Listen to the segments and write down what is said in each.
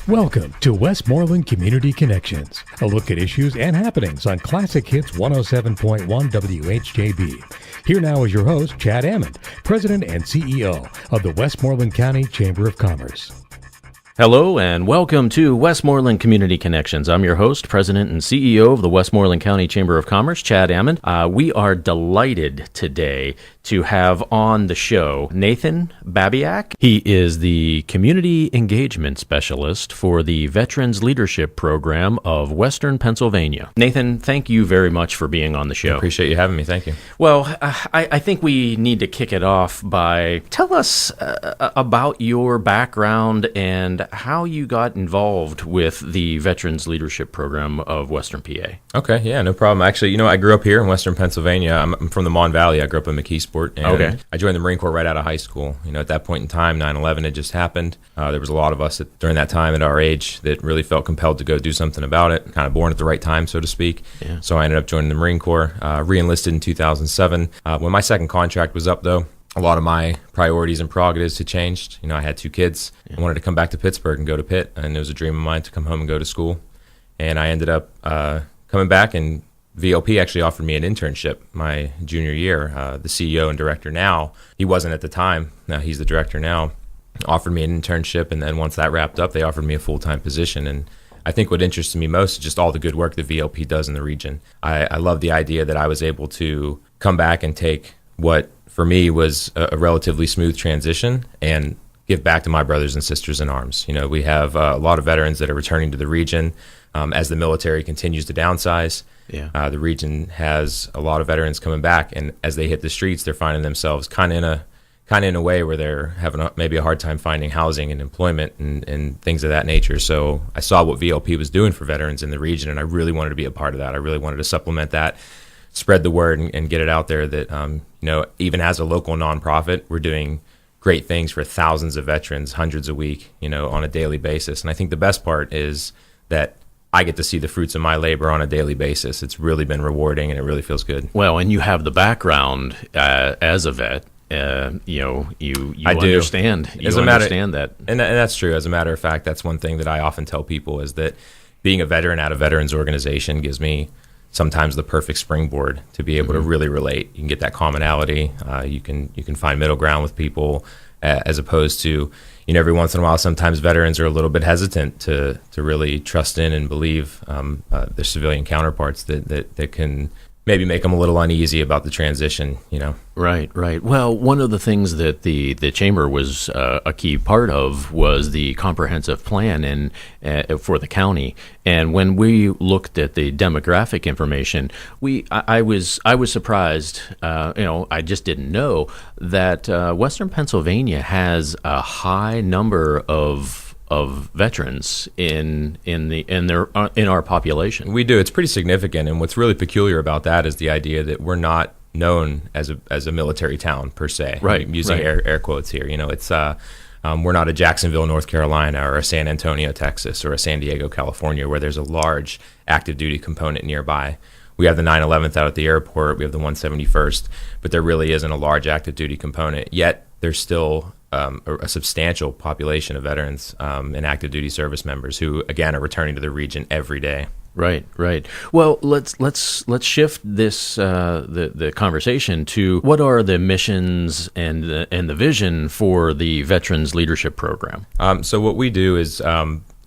Welcome to Westmoreland Community Connections, a look at issues and happenings on Classic Hits 107.1 WHJB. Here now is your host, Chad Amond, President and CEO of the Westmoreland County Chamber of Commerce. Hello and welcome to Westmoreland Community Connections. I'm your host, President and CEO of the Westmoreland County Chamber of Commerce, Chad Amond. We are delighted today to have on the show Nathan Babyak. He is the Community Engagement Specialist for the Veterans Leadership Program of Western Pennsylvania. Nathan, thank you very much for being on the show. I appreciate you having me. Thank you. Well, I think we need to kick it off by tell us about your background and how you got involved with the Veterans Leadership Program of Western PA. Okay, yeah, no problem. Actually, I grew up here in Western Pennsylvania. I'm from the Mon Valley. I grew up in McKeesport. And okay. I joined the Marine Corps right out of high school. At that point in time, 9/11 had just happened. There was a lot of us during that time at our age that really felt compelled to go do something about it, kind of born at the right time, so to speak. Yeah. So I ended up joining the Marine Corps, re-enlisted in 2007. When my second contract was up, though, a lot of my priorities and prerogatives had changed. I had two kids. I wanted to come back to Pittsburgh and go to Pitt, and it was a dream of mine to come home and go to school. And I ended up coming back, and VLP actually offered me an internship my junior year. The CEO and director now, he wasn't at the time, now he's the director now, offered me an internship, and then once that wrapped up, they offered me a full-time position. And I think what interested me most is just all the good work that VLP does in the region. I love the idea that I was able to come back and take what, for me, was a relatively smooth transition and give back to my brothers and sisters in arms. We have a lot of veterans that are returning to the region as the military continues to downsize. Yeah. The region has a lot of veterans coming back, and as they hit the streets, they're finding themselves kind of in a way where they're having maybe a hard time finding housing and employment and things of that nature. So I saw what VLP was doing for veterans in the region, and I really wanted to be a part of that. I really wanted to supplement that, spread the word, and get it out there that even as a local nonprofit, we're doing great things for thousands of veterans, hundreds a week, on a daily basis. And I think the best part is that I get to see the fruits of my labor on a daily basis. It's really been rewarding, and it really feels good. Well, and you have the background as a vet. You understand. Understand that, and that's true. As a matter of fact, that's one thing that I often tell people is that being a veteran at a veterans organization gives me sometimes the perfect springboard to be able to really relate. You can get that commonality. You can find middle ground with people, as opposed to, every once in a while, sometimes veterans are a little bit hesitant to really trust in and believe their civilian counterparts that can maybe make them a little uneasy about the transition, Right. Well, one of the things that the chamber was a key part of was the comprehensive plan for the county. And when we looked at the demographic information, I was surprised. I just didn't know that Western Pennsylvania has a high number of veterans in our population. We do. It's pretty significant, and what's really peculiar about that is the idea that we're not known as a military town per se. Right. I'm using air quotes here. It's we're not a Jacksonville, North Carolina, or a San Antonio, Texas, or a San Diego, California, where there's a large active duty component nearby. We have the 9/11th out at the airport. We have the 171st, but there really isn't a large active duty component. Yet there's still a substantial population of veterans and active duty service members who, again, are returning to the region every day. Right. Well, let's shift this the conversation to what are the missions and the vision for the Veterans Leadership Program. So what we do is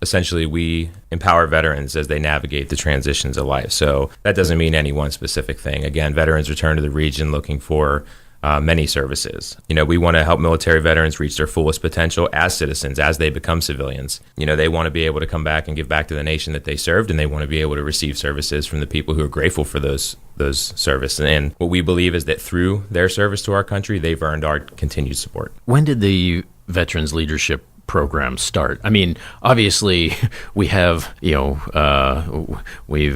essentially we empower veterans as they navigate the transitions of life. So that doesn't mean any one specific thing. Again, veterans return to the region looking for many services. We want to help military veterans reach their fullest potential as citizens, as they become civilians. They want to be able to come back and give back to the nation that they served, and they want to be able to receive services from the people who are grateful for those services. And what we believe is that through their service to our country, they've earned our continued support. When did the Veterans Leadership Program start? I mean, obviously, we have we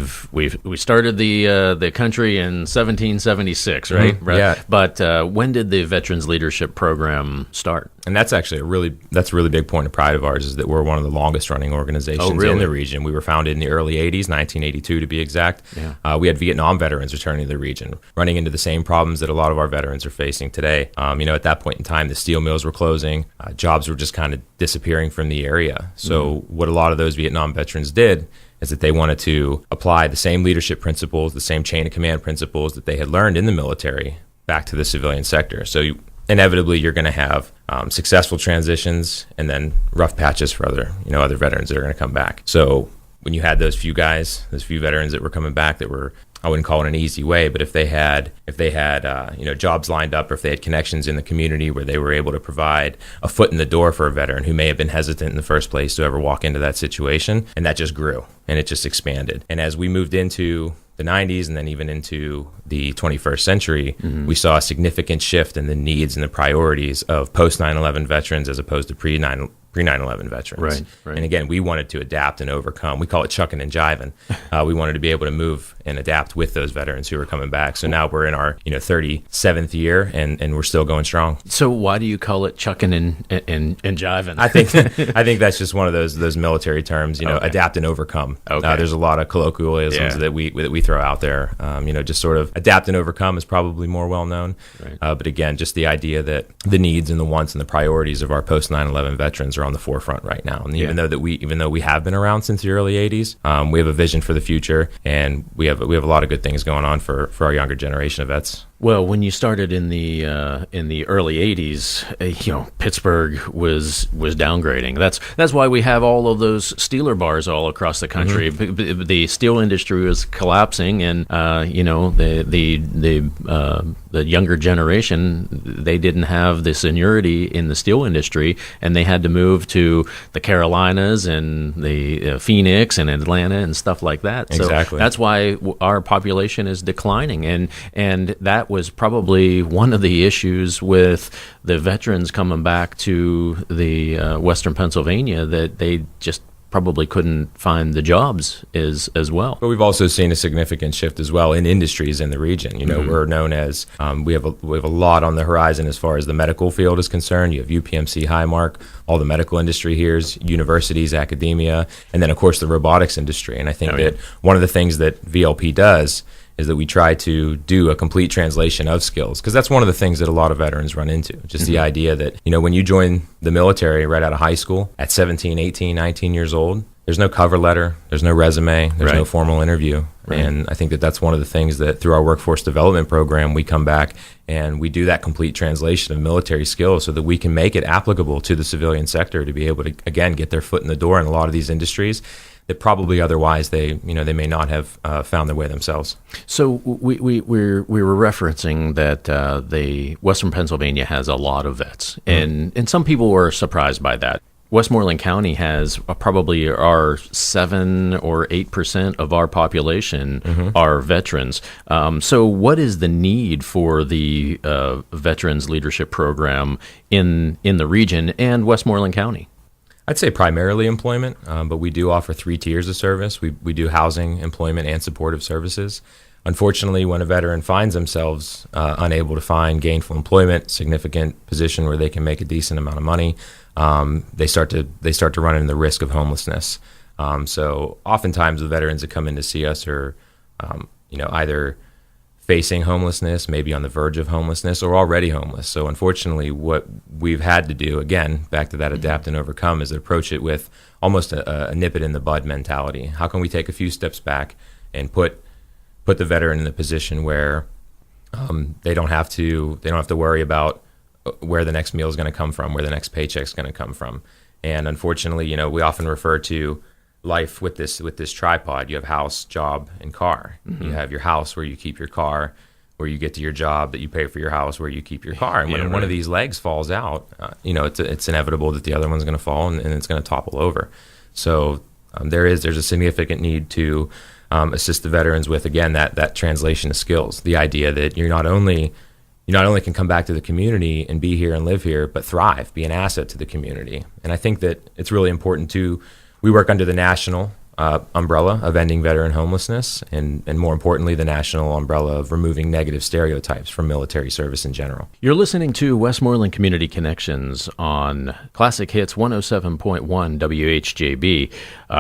started the country in 1776, right? Mm-hmm. Yeah. But when did the Veterans Leadership Program start? And that's actually a really big point of pride of ours, is that we're one of the longest running organizations in the region. We were founded in the early 80s, 1982 to be exact. Yeah. We had Vietnam veterans returning to the region, running into the same problems that a lot of our veterans are facing today. At that point in time, the steel mills were closing, jobs were just kind of disappearing from the area. So what a lot of those Vietnam veterans did is that they wanted to apply the same leadership principles, the same chain of command principles that they had learned in the military back to the civilian sector. So inevitably you're going to have successful transitions and then rough patches for other veterans that are going to come back. So when you had those few veterans that were coming back that were, I wouldn't call it an easy way, but if they had jobs lined up, or if they had connections in the community where they were able to provide a foot in the door for a veteran who may have been hesitant in the first place to ever walk into that situation, and that just grew and it just expanded. And as we moved into the 90s and then even into the 21st century, we saw a significant shift in the needs and the priorities of post 9/11 veterans as opposed to pre 9/11 veterans. Right. And again, we wanted to adapt and overcome. We call it chucking and jiving. We wanted to be able to move and adapt with those veterans who were coming back. So now we're in our 37th year and we're still going strong. So why do you call it chucking and jiving? I think that's just one of those military terms. Adapt and overcome. Okay. There's a lot of colloquialisms that we throw out there. Just sort of adapt and overcome is probably more well known. Right. But again, just the idea that the needs and the wants and the priorities of our post 9/11 veterans are on the forefront right now. And even though we have been around since the early 80s, we have a vision for the future, and we have a lot of good things going on for our younger generation of vets. Well, when you started in the early 80s, Pittsburgh was downgrading. That's why we have all of those Steeler bars all across the country. The steel industry was collapsing, and the younger generation, they didn't have the seniority in the steel industry, and they had to move to the Carolinas and the Phoenix and Atlanta and stuff like that. Exactly. So that's why our population is declining, and that was probably one of the issues with the veterans coming back to the Western Pennsylvania, that they just probably couldn't find the jobs as well. But we've also seen a significant shift as well in industries in the region. We're known as we have a lot on the horizon as far as the medical field is concerned. You have UPMC, Highmark, all the medical industry here, universities, academia, and then of course the robotics industry. And I think that one of the things that VLP does is that we try to do a complete translation of skills, because that's one of the things that a lot of veterans run into. Just the idea that, when you join the military right out of high school at 17, 18, 19 years old, there's no cover letter, there's no resume, there's no formal interview. Right. And I think that that's one of the things that through our workforce development program, we come back and we do that complete translation of military skills so that we can make it applicable to the civilian sector to be able to, again, get their foot in the door in a lot of these industries that probably otherwise they may not have found their way themselves. So we were referencing that the Western Pennsylvania has a lot of vets, and some people were surprised by that. Westmoreland County has probably our 7 or 8% of our population are veterans. So what is the need for the Veterans Leadership Program in the region and Westmoreland County? I'd say primarily employment, but we do offer 3 tiers of service. We do housing, employment, and supportive services. Unfortunately, when a veteran finds themselves unable to find gainful employment, significant position where they can make a decent amount of money, they start to run into the risk of homelessness. So oftentimes the veterans that come in to see us are either facing homelessness, maybe on the verge of homelessness, or already homeless. So unfortunately, what we've had to do, again, back to that adapt and overcome, is approach it with almost a nip it in the bud mentality. How can we take a few steps back and put the veteran in the position where they don't have to worry about where the next meal is going to come from, where the next paycheck is going to come from. And unfortunately, we often refer to life with this tripod. You have house, job, and car. You have your house where you keep your car, where you get to your job, that you pay for your house, where you keep your car. And when one of these legs falls out, it's inevitable that the other one's going to fall and it's going to topple over. So there's a significant need to assist the veterans with, again, that translation of skills. The idea that you not only can come back to the community and be here and live here, but thrive, be an asset to the community. And I think that it's really important to. We work under the national umbrella of ending veteran homelessness, and more importantly, the national umbrella of removing negative stereotypes from military service in general. You're listening to Westmoreland Community Connections on Classic Hits 107.1 WHJB.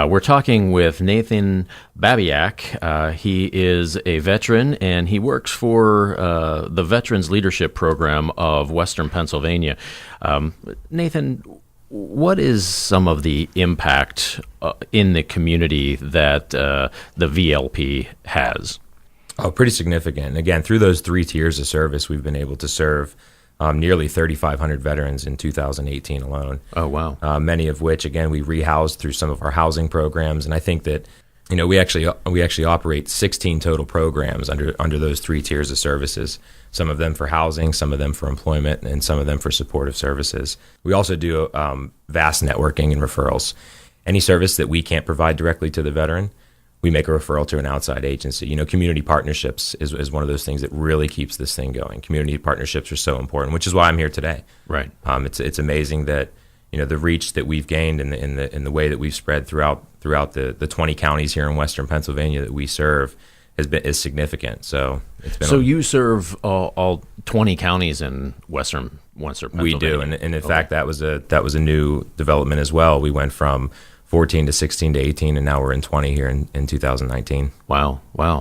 We're talking with Nathan Babyak. He is a veteran, and he works for the Veterans Leadership Program of Western Pennsylvania. Nathan, what is some of the impact in the community that the VLP has? Oh, pretty significant. Again, through those 3 tiers of service, we've been able to serve nearly 3,500 veterans in 2018 alone. Oh, wow. Many of which, again, we rehoused through some of our housing programs. And I think that, we actually operate 16 total programs under those 3 tiers of services. Some of them for housing, some of them for employment, and some of them for supportive services. We also do vast networking and referrals. Any service that we can't provide directly to the veteran, we make a referral to an outside agency. Community partnerships is one of those things that really keeps this thing going. Community partnerships are so important, which is why I'm here today. Right. It's amazing that the reach that we've gained in the way that we've spread throughout the 20 counties here in Western Pennsylvania that we serve is significant. So it's been. So you serve all 20 counties in Western Pennsylvania. We do, and in fact that was a new development as well. We went from 14 to 16 to 18, and now we're in 20 here in 2019. Wow,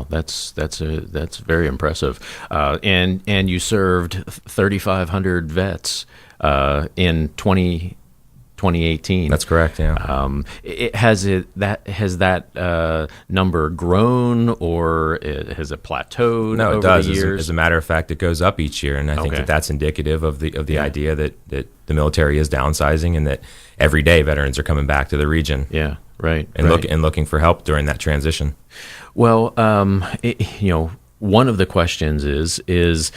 that's very impressive. And you served 3,500 vets in 2018. That's correct. Yeah. Has that number grown, or has it plateaued? No, it over does. The years? As a matter of fact, it goes up each year, and I think that's indicative of the idea that the military is downsizing, and that every day veterans are coming back to the region. Yeah. Right. And looking for help during that transition. Well, one of the questions is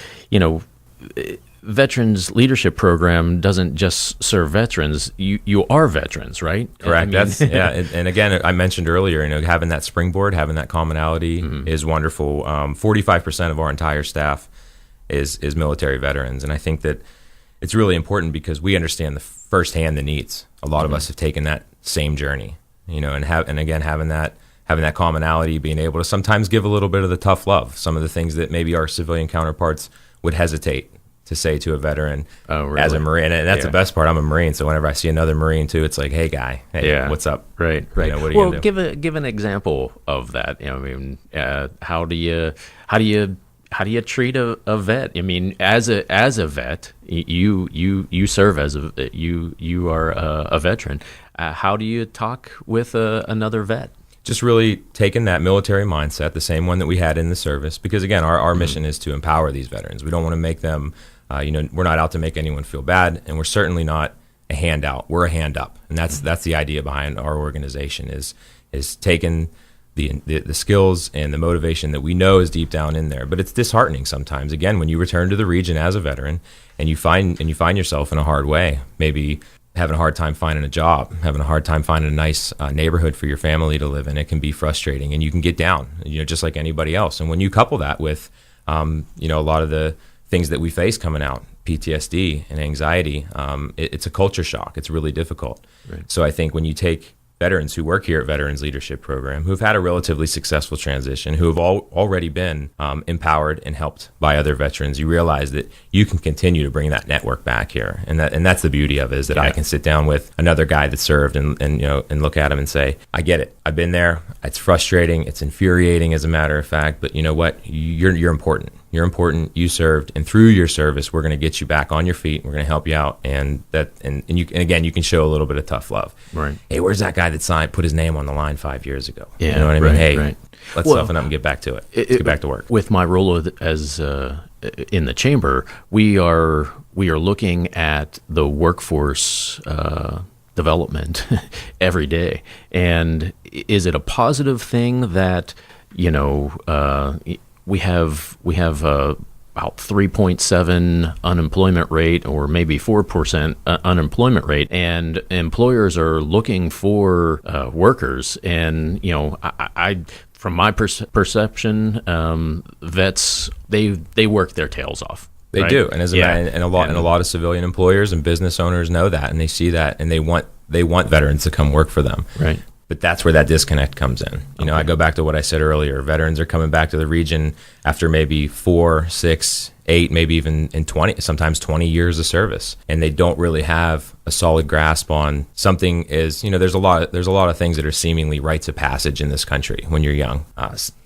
Veterans Leadership Program doesn't just serve veterans. You are veterans, right? Correct. And again, I mentioned earlier, having that springboard, having that commonality is wonderful. 45% of our entire staff is military veterans, and I think that it's really important because we understand firsthand the needs. A lot of us have taken that same journey, and again having that commonality, being able to sometimes give a little bit of the tough love, some of the things that maybe our civilian counterparts would hesitate to say to a veteran as a Marine. And that's the best part. I'm a Marine, so whenever I see another Marine too, it's like, hey guy, what's up? Right. What are you gonna do? Give an example of that. How do you treat a vet? As a vet, you serve as you are a veteran. How do you talk with another vet? Just really taking that military mindset, the same one that we had in the service, because again, our mission is to empower these veterans. We don't want to make them, we're not out to make anyone feel bad, and we're certainly not a handout. We're a hand up, and that's the idea behind our organization is taking the skills and the motivation that we know is deep down in there. But it's disheartening sometimes. Again, when you return to the region as a veteran and you find yourself in a hard way, maybe having a hard time finding a job, having a hard time finding a nice neighborhood for your family to live in, it can be frustrating, and you can get down, just like anybody else. And when you couple that with, a lot of the things that we face coming out, PTSD and anxiety, it's a culture shock. It's really difficult. Right. So I think when you take veterans who work here at Veterans Leadership Program, who've had a relatively successful transition, who have already been empowered and helped by other veterans, you realize that you can continue to bring that network back here, and that's the beauty of it, is that I can sit down with another guy that served and look at him and say, I get it, I've been there, it's frustrating, it's infuriating as a matter of fact, but you know what, you're important. You're important. You served, and through your service, we're going to get you back on your feet. We're going to help you out, and again, you can show a little bit of tough love. Right. Hey, where's that guy that put his name on the line 5 years ago? Yeah, you know what I mean? Hey, let's Well, toughen up and get back to it. Let's get back to work. With my role as in the chamber, we are looking at the workforce development every day, and is it a positive thing that we have about 3.7 unemployment rate, or maybe 4% unemployment rate, and employers are looking for workers. And I from my perception, vets they work their tails off. They right? do, and a lot of civilian employers and business owners know that, and they see that, and they want veterans to come work for them. Right. But that's where that disconnect comes in. I go back to what I said earlier. Veterans are coming back to the region after maybe 4, 6, 8, maybe even in 20, sometimes 20 years of service, and they don't really have a solid grasp on something. There's a lot of things that are seemingly rites of passage in this country when you're young.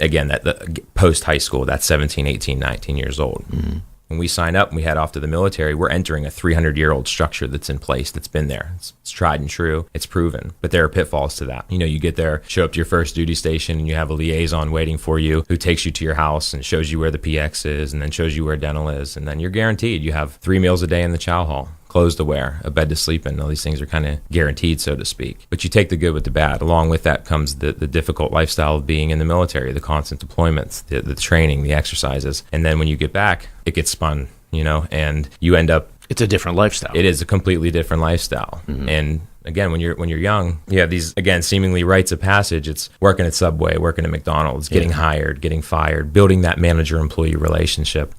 Again, that post high school, that's 17, 18, 19 years old. Mm-hmm. When we sign up and we head off to the military, we're entering a 300-year-old structure that's in place, that's been there. It's tried and true. It's proven. But there are pitfalls to that. You get there, show up to your first duty station, and you have a liaison waiting for you who takes you to your house and shows you where the PX is and then shows you where dental is. And then you're guaranteed you have 3 meals a day in the chow hall, clothes to wear, a bed to sleep in. All these things are kind of guaranteed, so to speak. But you take the good with the bad. Along with that comes the difficult lifestyle of being in the military, the constant deployments, the training, the exercises. And then when you get back, it gets spun, and you end up... It's a different lifestyle. It is a completely different lifestyle. Mm-hmm. And again, when you're young, you have these, again, seemingly rites of passage. It's working at Subway, working at McDonald's, getting hired, getting fired, building that manager-employee relationship.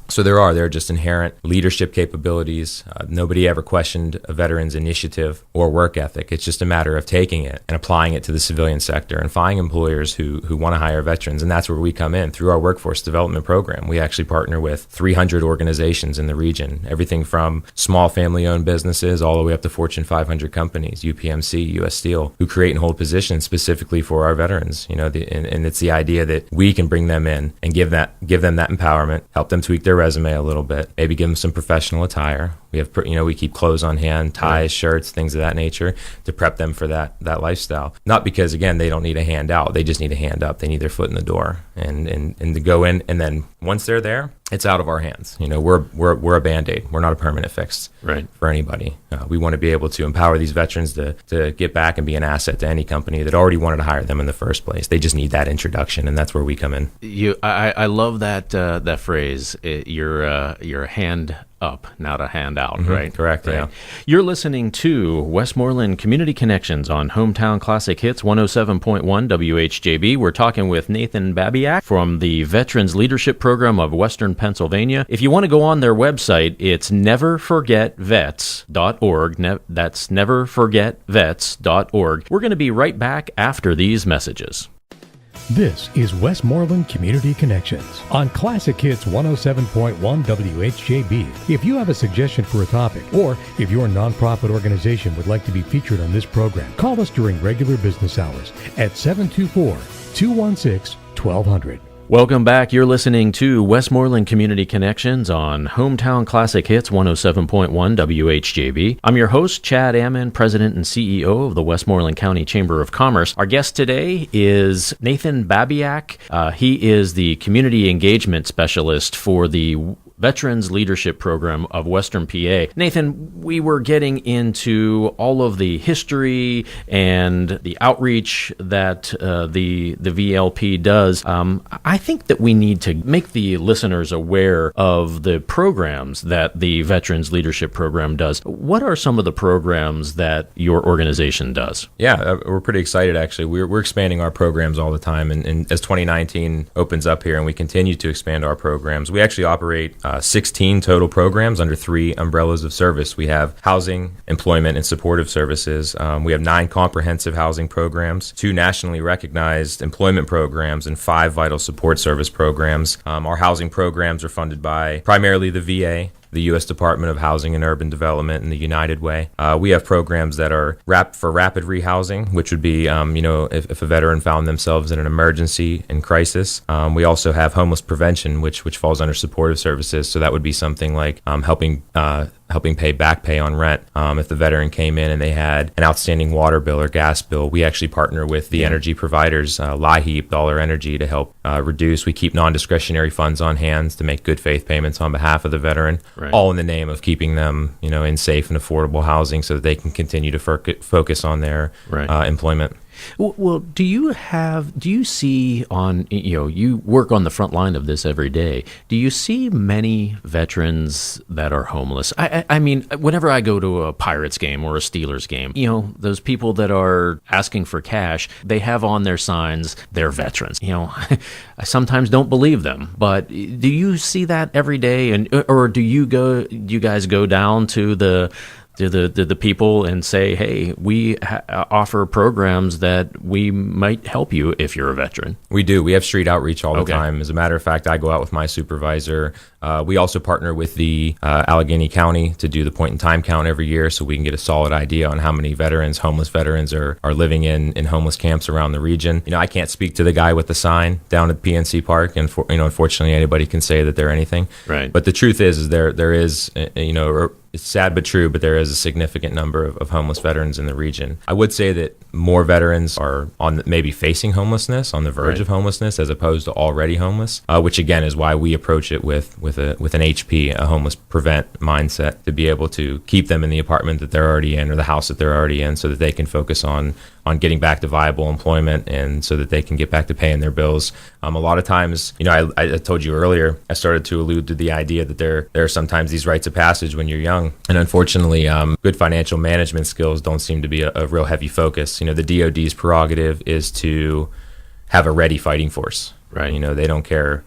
So there are just inherent leadership capabilities. Nobody ever questioned a veteran's initiative or work ethic. It's just a matter of taking it and applying it to the civilian sector and finding employers who want to hire veterans. And that's where we come in through our workforce development program. We actually partner with 300 organizations in the region, everything from small family-owned businesses all the way up to Fortune 500 companies, UPMC, US Steel, who create and hold positions specifically for our veterans. And it's the idea that we can bring them in and give them that empowerment, help them tweak their resume a little bit, maybe give them some professional attire. We have, we keep clothes on hand, ties, shirts, things of that nature to prep them for that lifestyle. Not because, again, they don't need a hand out. They just need a hand up. They need their foot in the door and to go in. And then once they're there, it's out of our hands. We're a Band-Aid. We're not a permanent fix for anybody. We want to be able to empower these veterans to get back and be an asset to any company that already wanted to hire them in the first place. They just need that introduction, and that's where we come in. I love that phrase. You're a hand up, not a handout, mm-hmm. right? Correct, right. Yeah. You're listening to Westmoreland Community Connections on Hometown Classic Hits 107.1 WHJB. We're talking with Nathan Babyak from the Veterans Leadership Program of Western Pennsylvania. If you want to go on their website, it's neverforgetvets.org. That's neverforgetvets.org. We're going to be right back after these messages. This is Westmoreland Community Connections on Classic Hits 107.1 WHJB. If you have a suggestion for a topic, or if your nonprofit organization would like to be featured on this program, call us during regular business hours at 724-216-1200. Welcome back. You're listening to Westmoreland Community Connections on Hometown Classic Hits 107.1 WHJB. I'm your host, Chad Amond, President and CEO of the Westmoreland County Chamber of Commerce. Our guest today is Nathan Babyak. He is the Community Engagement Specialist for the Veterans Leadership Program of Western PA. Nathan, we were getting into all of the history and the outreach that the VLP does. I think that we need to make the listeners aware of the programs that the Veterans Leadership Program does. What are some of the programs that your organization does? Yeah, we're pretty excited, actually. We're expanding our programs all the time, and as 2019 opens up here and we continue to expand our programs, we actually operate 16 total programs under 3 umbrellas of service. We have housing, employment, and supportive services. We have 9 comprehensive housing programs, 2 nationally recognized employment programs, and 5 vital support service programs. Our housing programs are funded by primarily the VA, the U.S. Department of Housing and Urban Development, and the United Way. We have programs that are for rapid rehousing, which would be, if a veteran found themselves in an emergency and crisis. We also have homeless prevention, which falls under supportive services. So that would be something like helping pay back pay on rent. If the veteran came in and they had an outstanding water bill or gas bill, we actually partner with the energy providers, LIHEAP, Dollar Energy, to help reduce. We keep non-discretionary funds on hand to make good faith payments on behalf of the veteran, all in the name of keeping them, in safe and affordable housing so that they can continue to focus on their employment. Well, do you see on, you work on the front line of this every day. Do you see many veterans that are homeless? I mean, whenever I go to a Pirates game or a Steelers game, those people that are asking for cash, they have on their signs, they're veterans. I sometimes don't believe them, but do you see that every day? Or do you guys go down to the to the people and say, hey, we offer programs that we might help you if you're a veteran? We do. We have street outreach all the time. As a matter of fact, I go out with my supervisor. We also partner with the Allegheny County to do the point-in-time count every year, so we can get a solid idea on how many homeless veterans, are living in homeless camps around the region. I can't speak to the guy with the sign down at PNC Park, and unfortunately, anybody can say that they're anything. Right. But the truth is there is, it's sad but true, but there is a significant number of homeless veterans in the region. I would say that more veterans are maybe facing homelessness, on the verge of homelessness, as opposed to already homeless, which again is why we approach it with an HP, a homeless prevent mindset, to be able to keep them in the apartment that they're already in or the house that they're already in, so that they can focus on getting back to viable employment, and so that they can get back to paying their bills. A lot of times, I told you earlier, I started to allude to the idea that there are sometimes these rites of passage when you're young. And unfortunately, good financial management skills don't seem to be a real heavy focus. The DOD's prerogative is to have a ready fighting force. Right. They don't care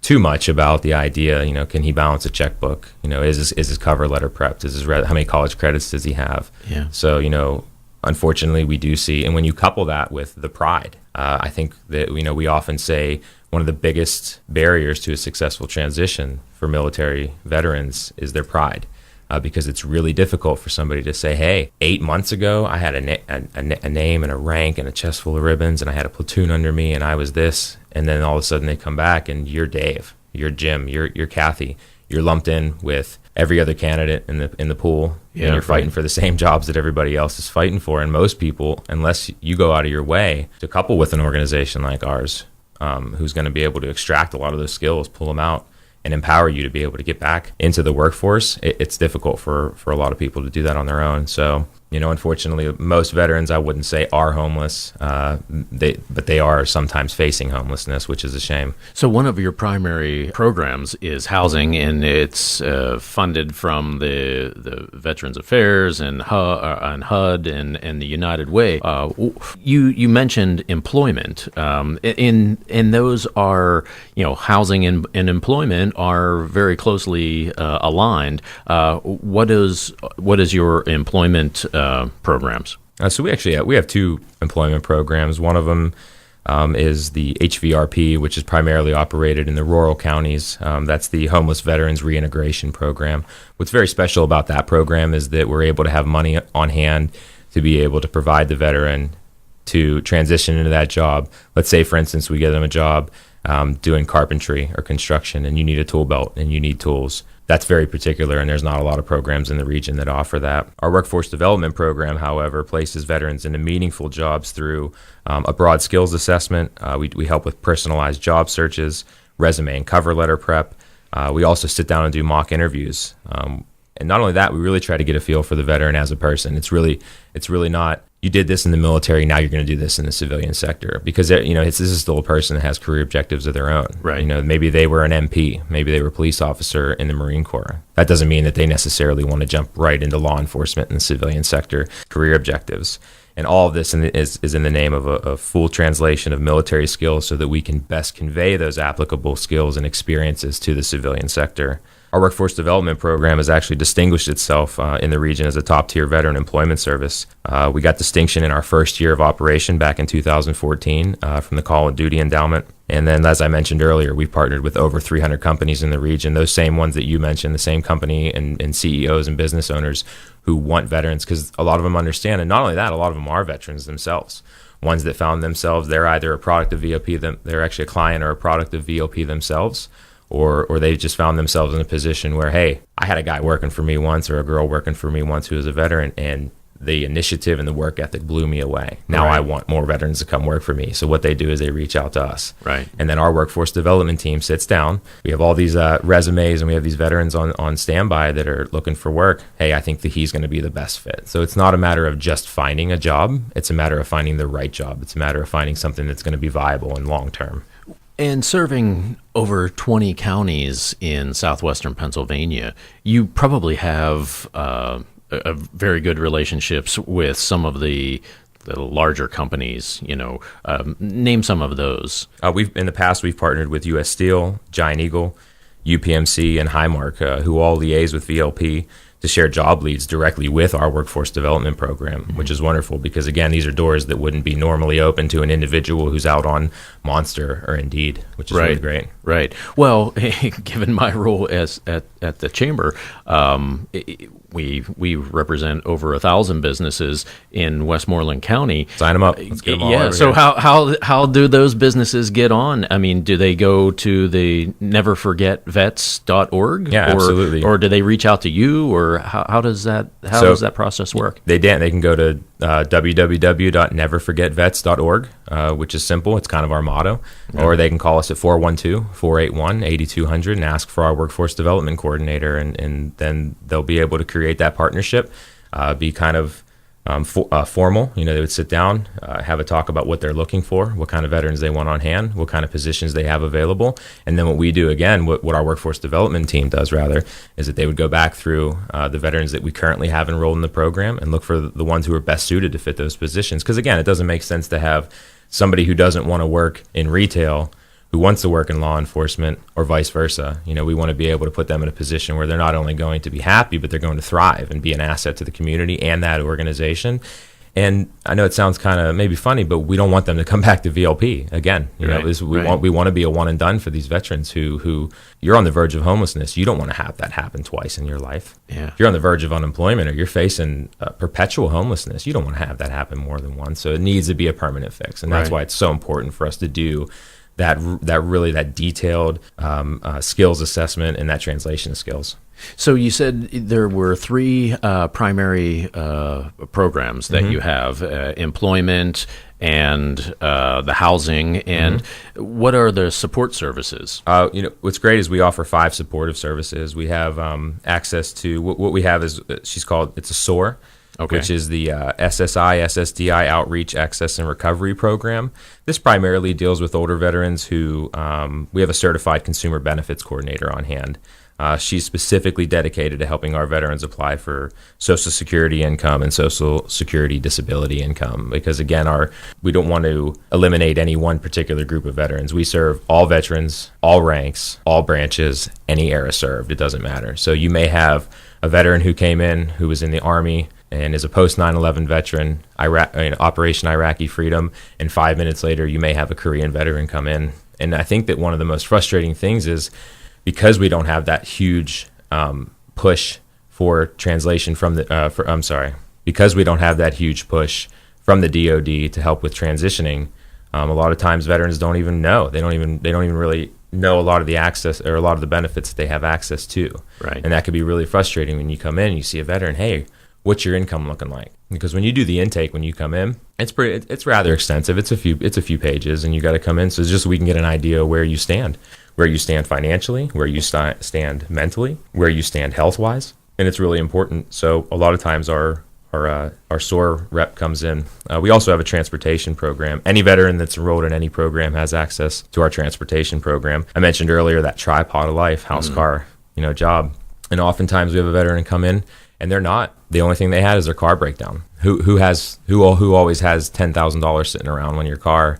too much about the idea, can he balance a checkbook? Is his cover letter prepped? How many college credits does he have? Yeah. So, unfortunately, we do see, and when you couple that with the pride, I think that, we often say one of the biggest barriers to a successful transition for military veterans is their pride. Because it's really difficult for somebody to say, hey, 8 months ago, I had a name and a rank and a chest full of ribbons, and I had a platoon under me, and I was this. And then all of a sudden they come back, and you're Dave, you're Jim, you're Kathy. You're lumped in with every other candidate in the pool, and you're fighting for the same jobs that everybody else is fighting for. And most people, unless you go out of your way to couple with an organization like ours, who's going to be able to extract a lot of those skills, pull them out, and empower you to be able to get back into the workforce, it's difficult for a lot of people to do that on their own. So, unfortunately, most veterans, I wouldn't say are homeless, but they are sometimes facing homelessness, which is a shame. So one of your primary programs is housing, and it's funded from the Veterans Affairs and HUD and the United Way. You mentioned employment, and those are, housing and employment are very closely aligned. What is your employment programs? So we have two employment programs. One of them is the HVRP, which is primarily operated in the rural counties. That's the Homeless Veterans Reintegration Program. What's very special about that program is that we're able to have money on hand to be able to provide the veteran to transition into that job. Let's say, for instance, we get them a job doing carpentry or construction, and you need a tool belt and you need tools. That's very particular, and there's not a lot of programs in the region that offer that. Our workforce development program, however, places veterans into meaningful jobs through a broad skills assessment. We help with personalized job searches, resume and cover letter prep. We also sit down and do mock interviews. And not only that, we really try to get a feel for the veteran as a person. It's really not, you did this in the military, now you're going to do this in the civilian sector, because this is still a person that has career objectives of their own. Right. Maybe they were an MP, maybe they were a police officer in the Marine Corps. That doesn't mean that they necessarily want to jump right into law enforcement in the civilian sector career objectives. And all of this is in the name of a full translation of military skills, so that we can best convey those applicable skills and experiences to the civilian sector. Our workforce development program has actually distinguished itself in the region as a top-tier veteran employment service. We got distinction in our first year of operation back in 2014 from the Call of Duty Endowment. And then, as I mentioned earlier, we've partnered with over 300 companies in the region, those same ones that you mentioned, the same company and CEOs and business owners who want veterans, because a lot of them understand. And not only that, a lot of them are veterans themselves. Ones that found themselves, they're either a product of VOP, they're actually a client or a product of VOP themselves, or they just found themselves in a position where, hey, I had a guy working for me once or a girl working for me once who was a veteran, and the initiative and the work ethic blew me away. Now I want more veterans to come work for me. So what they do is they reach out to us. Right. And then our workforce development team sits down. We have all these resumes, and we have these veterans on standby that are looking for work. Hey, I think that he's going to be the best fit. So it's not a matter of just finding a job. It's a matter of finding the right job. It's a matter of finding something that's going to be viable and long-term. And serving over 20 counties in southwestern Pennsylvania, you probably have a very good relationships with some of the larger companies. Name some of those. In the past, we've partnered with U.S. Steel, Giant Eagle, UPMC, and Highmark, who all liaise with VLP to share job leads directly with our workforce development program, which is wonderful because, again, these are doors that wouldn't be normally open to an individual who's out on Monster or Indeed, which is really great. Right. Well, given my role at the chamber, we represent over 1,000 businesses in Westmoreland County. Sign them up. Let's get them all over So here. how do those businesses get on? I mean, do they go to the neverforgetvets.org? Yeah, absolutely. Or do they reach out to you, or how does that process work? They can go to www.neverforgetvets.org, which is simple. It's kind of our motto. Yeah. Or they can call us at 412-481-8200 and ask for our workforce development coordinator, and then they'll be able to create that partnership, be kind of formal. They would sit down, have a talk about what they're looking for, what kind of veterans they want on hand, what kind of positions they have available. And then what we do, again, what our workforce development team does, rather, is that they would go back through the veterans that we currently have enrolled in the program and look for the ones who are best suited to fit those positions. Because, again, it doesn't make sense to have somebody who doesn't want to work in retail who wants to work in law enforcement, or vice versa. We want to be able to put them in a position where they're not only going to be happy, but they're going to thrive and be an asset to the community and that organization. And I know it sounds kind of maybe funny, but we don't want them to come back to VLP again. We want to be a one and done for these veterans who you're on the verge of homelessness. You don't want to have that happen twice in your life. Yeah. If you're on the verge of unemployment or you're facing perpetual homelessness, you don't want to have that happen more than once. So it needs to be a permanent fix, and that's why it's so important for us to do that detailed skills assessment and that translation of skills. So you said there were three primary programs that you have: employment and the housing. And what are the support services? What's great is we offer 5 supportive services. We have access to what we have is it's a SOAR. Okay. Which is the SSI, SSDI Outreach, Access, and Recovery Program. This primarily deals with older veterans who we have a certified consumer benefits coordinator on hand. She's specifically dedicated to helping our veterans apply for Social Security income and Social Security disability income because, again, we don't want to eliminate any one particular group of veterans. We serve all veterans, all ranks, all branches, any era served. It doesn't matter. So you may have a veteran who came in who was in the Army and is a post 9/11 veteran, Operation Iraqi Freedom, and 5 minutes later you may have a Korean veteran come in. And I think that one of the most frustrating things is because we don't have that huge push for translation because we don't have that huge push from the DoD to help with transitioning, a lot of times veterans don't even know. They don't even really know a lot of the access or a lot of the benefits that they have access to. Right. And that could be really frustrating when you come in and you see a veteran, hey, what's your income looking like? Because when you do the intake, when you come in, it's rather extensive. It's a few pages, and you got to come in. So it's just so we can get an idea where you stand financially, where you stand mentally, where you stand health-wise, and it's really important. So a lot of times our SOAR rep comes in. We also have a transportation program. Any veteran that's enrolled in any program has access to our transportation program. I mentioned earlier that tripod of life, house, car, job, and oftentimes we have a veteran come in and they're not. The only thing they had is their car breakdown. Who always has $10,000 sitting around when your car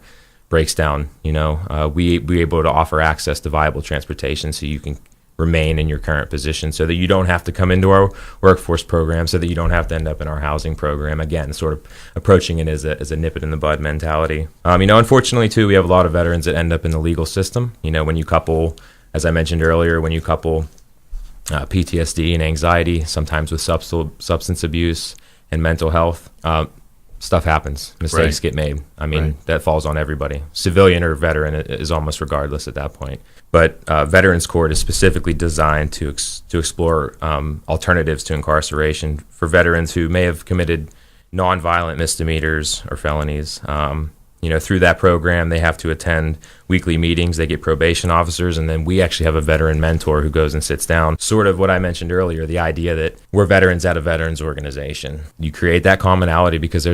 breaks down? We're able to offer access to viable transportation so you can remain in your current position, so that you don't have to come into our workforce program, so that you don't have to end up in our housing program. Again, sort of approaching it as a nip it in the bud mentality. Unfortunately too, we have a lot of veterans that end up in the legal system. When you couple, as I mentioned earlier, PTSD and anxiety, sometimes with substance abuse and mental health, stuff happens. Mistakes get made. That falls on everybody. Civilian or veteran is almost regardless at that point. But Veterans Court is specifically designed to explore alternatives to incarceration for veterans who may have committed nonviolent misdemeanors or felonies. Through that program, they have to attend weekly meetings. They get probation officers, and then we actually have a veteran mentor who goes and sits down. Sort of what I mentioned earlier, the idea that we're veterans at a veterans organization. You create that commonality because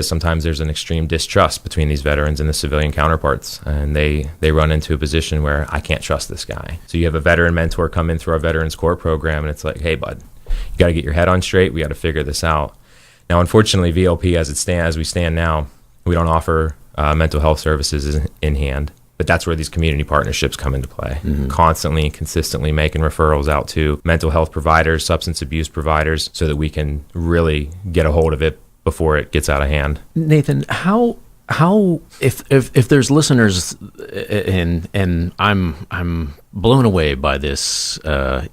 sometimes there's an extreme distrust between these veterans and the civilian counterparts, and they run into a position where I can't trust this guy. So you have a veteran mentor come in through our Veterans Court program, and it's like, hey, bud, you got to get your head on straight. We got to figure this out. Now, unfortunately, VLP as we stand now, we don't offer mental health services in hand. But that's where these community partnerships come into play. Constantly, consistently making referrals out to mental health providers, substance abuse providers, so that we can really get a hold of it before it gets out of hand. Nathan, how if there's listeners, and I'm blown away by this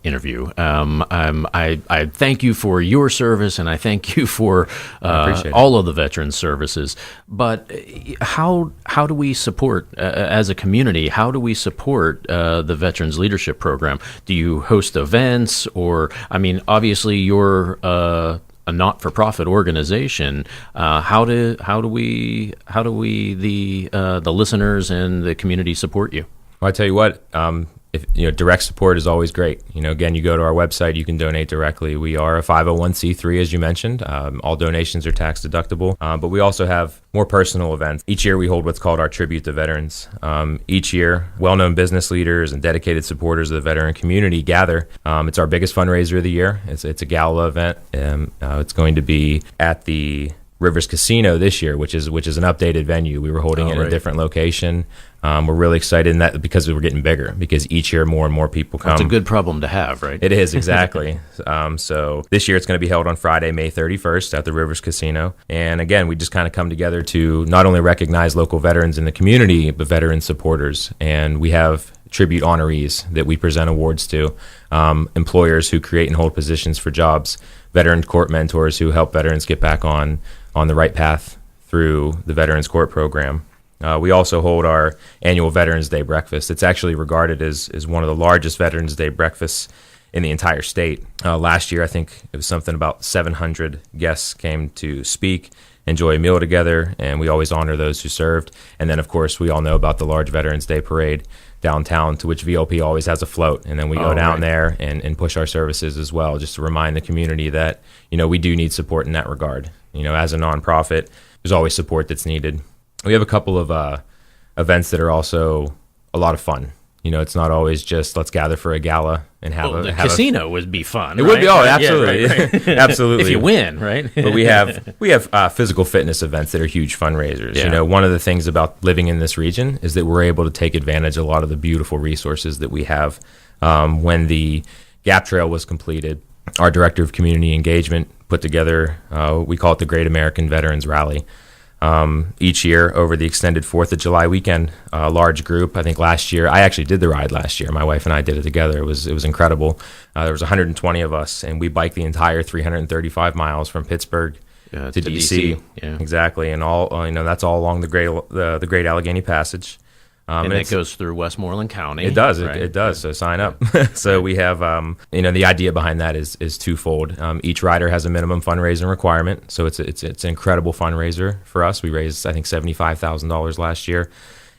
interview. I thank you for your service, and I thank you for all of the veterans services. But how do we support as a community? How do we support the Veterans Leadership Program? Do you host events, or obviously you're a not-for-profit organization. How do we the listeners and the community support you? Well, I tell you what, if direct support is always great. Again, you go to our website, you can donate directly. We are a 501c3, as you mentioned. All donations are tax deductible, but we also have more personal events. Each year we hold what's called our Tribute to Veterans. Each year, well-known business leaders and dedicated supporters of the veteran community gather. It's our biggest fundraiser of the year. It's a gala event. It's going to be at the Rivers Casino this year, which is an updated venue. We were holding it in a different location. We're really excited in that because we're getting bigger, because each year more and more people come. That's a good problem to have, right? It is, exactly. So this year it's going to be held on Friday, May 31st at the Rivers Casino. And again, we just kind of come together to not only recognize local veterans in the community, but veteran supporters. And we have tribute honorees that we present awards to, employers who create and hold positions for jobs, veteran court mentors who help veterans get back on the right path through the Veterans Court program. We also hold our annual Veterans Day breakfast. It's actually regarded as one of the largest Veterans Day breakfasts in the entire state. Last year, I think it was something about 700 guests came to speak, enjoy a meal together, and we always honor those who served. And then, of course, we all know about the large Veterans Day parade downtown, to which VLP always has a float. And then we go down there and push our services as well, just to remind the community that, we do need support in that regard. As a nonprofit, there's always support that's needed. We have a couple of events that are also a lot of fun. It's not always just let's gather for a gala and have the casino would be fun. It would be, absolutely, right. Absolutely. If you win, right? But we have physical fitness events that are huge fundraisers. Yeah. One of the things about living in this region is that we're able to take advantage of a lot of the beautiful resources that we have. When the Gap Trail was completed, our director of community engagement put together, we call it the Great American Veterans Rally. Each year over the extended 4th of July weekend, a large group. I think last year, I actually did the ride last year. My wife and I did it together. It was incredible. There was 120 of us, and we biked the entire 335 miles from Pittsburgh to DC. Yeah. Exactly, and all that's all along the Great Allegheny Passage. And it goes through Westmoreland County. It does. Right? It does. So sign up. So we have, the idea behind that is twofold. Each rider has a minimum fundraising requirement. So it's an incredible fundraiser for us. We raised, I think, $75,000 last year.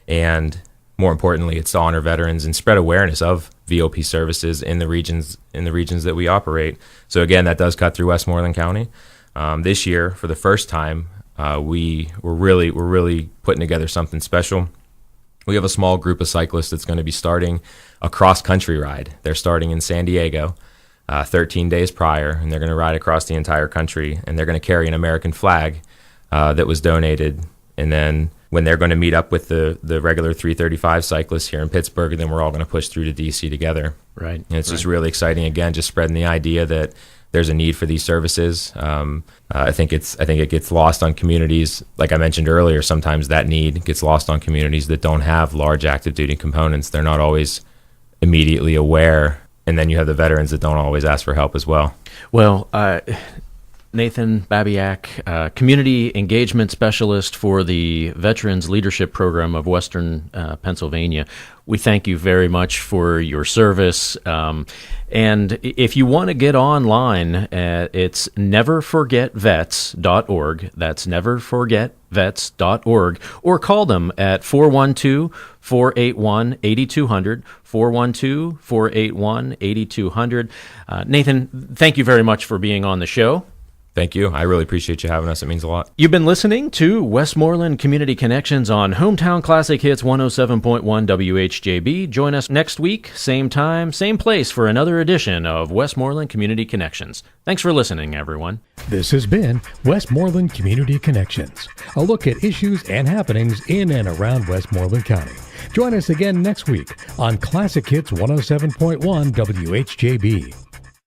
And more importantly, it's to honor veterans and spread awareness of VOP services in the regions that we operate. So again, that does cut through Westmoreland County. This year, for the first time, we're really putting together something special. We have a small group of cyclists that's going to be starting a cross-country ride. They're starting in San Diego 13 days prior, and they're going to ride across the entire country, and they're going to carry an American flag that was donated. And then when they're going to meet up with the regular 335 cyclists here in Pittsburgh, and then we're all going to push through to D.C. together. Right. And it's just really exciting, again, just spreading the idea that there's a need for these services. I think it gets lost on communities. Like I mentioned earlier, sometimes that need gets lost on communities that don't have large active duty components. They're not always immediately aware. And then you have the veterans that don't always ask for help as well. Well, Nathan Babyak, Community Engagement Specialist for the Veterans Leadership Program of Western Pennsylvania. We thank you very much for your service. And if you want to get online, it's neverforgetvets.org. That's neverforgetvets.org. Or call them at 412-481-8200, 412-481-8200. Nathan, thank you very much for being on the show. Thank you. I really appreciate you having us. It means a lot. You've been listening to Westmoreland Community Connections on Hometown Classic Hits 107.1 WHJB. Join us next week, same time, same place for another edition of Westmoreland Community Connections. Thanks for listening, everyone. This has been Westmoreland Community Connections, a look at issues and happenings in and around Westmoreland County. Join us again next week on Classic Hits 107.1 WHJB.